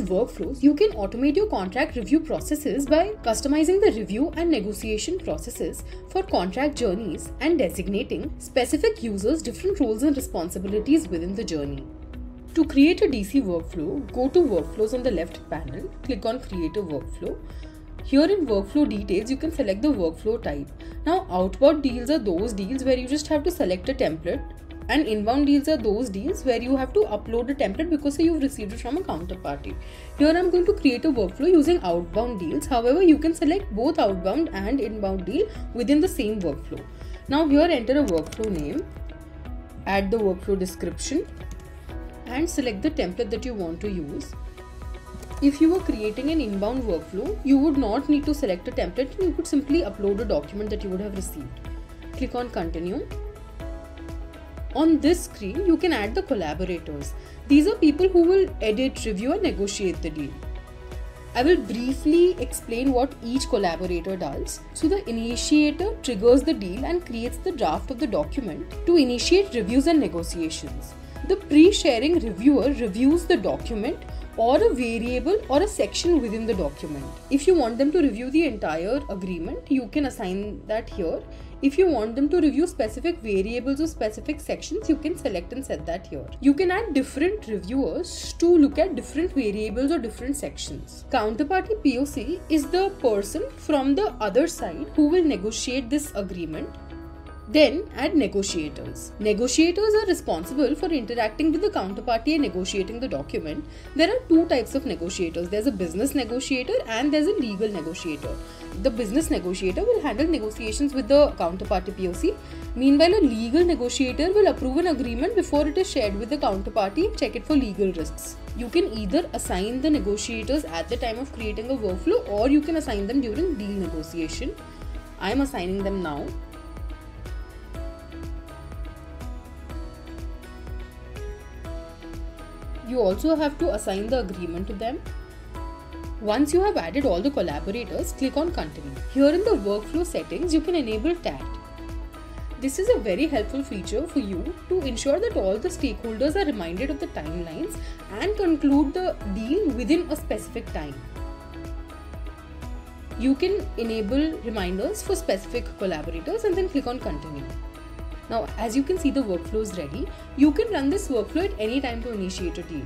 With workflows, you can automate your contract review processes by customizing the review and negotiation processes for contract journeys and designating specific users different roles and responsibilities within the journey. To create a DC workflow, go to Workflows on the left panel, click on Create a Workflow. Here in Workflow Details, you can select the workflow type. Now, outbound deals are those deals where you just have to select a template, and inbound deals are those deals where you have to upload a template because you've received it from a counterparty. Here I'm going to create a workflow using outbound deals. However, you can select both outbound and inbound deal within the same workflow. Now here enter a workflow name, add the workflow description, and select the template that you want to use. If you were creating an inbound workflow, you would not need to select a template. You could simply upload a document that you would have received. Click on Continue. On this screen, you can add the collaborators. These are people who will edit, review, and negotiate the deal. I will briefly explain what each collaborator does. So the initiator triggers the deal and creates the draft of the document to initiate reviews and negotiations. The pre-sharing reviewer reviews the document or a variable or a section within the document. If you want them to review the entire agreement, you can assign that here. If you want them to review specific variables or specific sections, you can select and set that here. You can add different reviewers to look at different variables or different sections. Counterparty POC is the person from the other side who will negotiate this agreement. Then add negotiators. Negotiators are responsible for interacting with the counterparty and negotiating the document. There are two types of negotiators. There's a business negotiator and there's a legal negotiator. The business negotiator will handle negotiations with the counterparty POC. Meanwhile, a legal negotiator will approve an agreement before it is shared with the counterparty and check it for legal risks. You can either assign the negotiators at the time of creating a workflow or you can assign them during deal negotiation. I am assigning them now. You also have to assign the agreement to them. Once you have added all the collaborators, click on Continue. Here in the workflow settings, you can enable TAT. This is a very helpful feature for you to ensure that all the stakeholders are reminded of the timelines and conclude the deal within a specific time. You can enable reminders for specific collaborators and then click on Continue. Now, as you can see, the workflow is ready. You can run this workflow at any time to initiate a deal.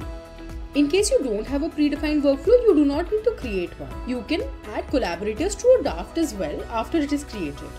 In case you don't have a predefined workflow, you do not need to create one. You can add collaborators to a draft as well after it is created.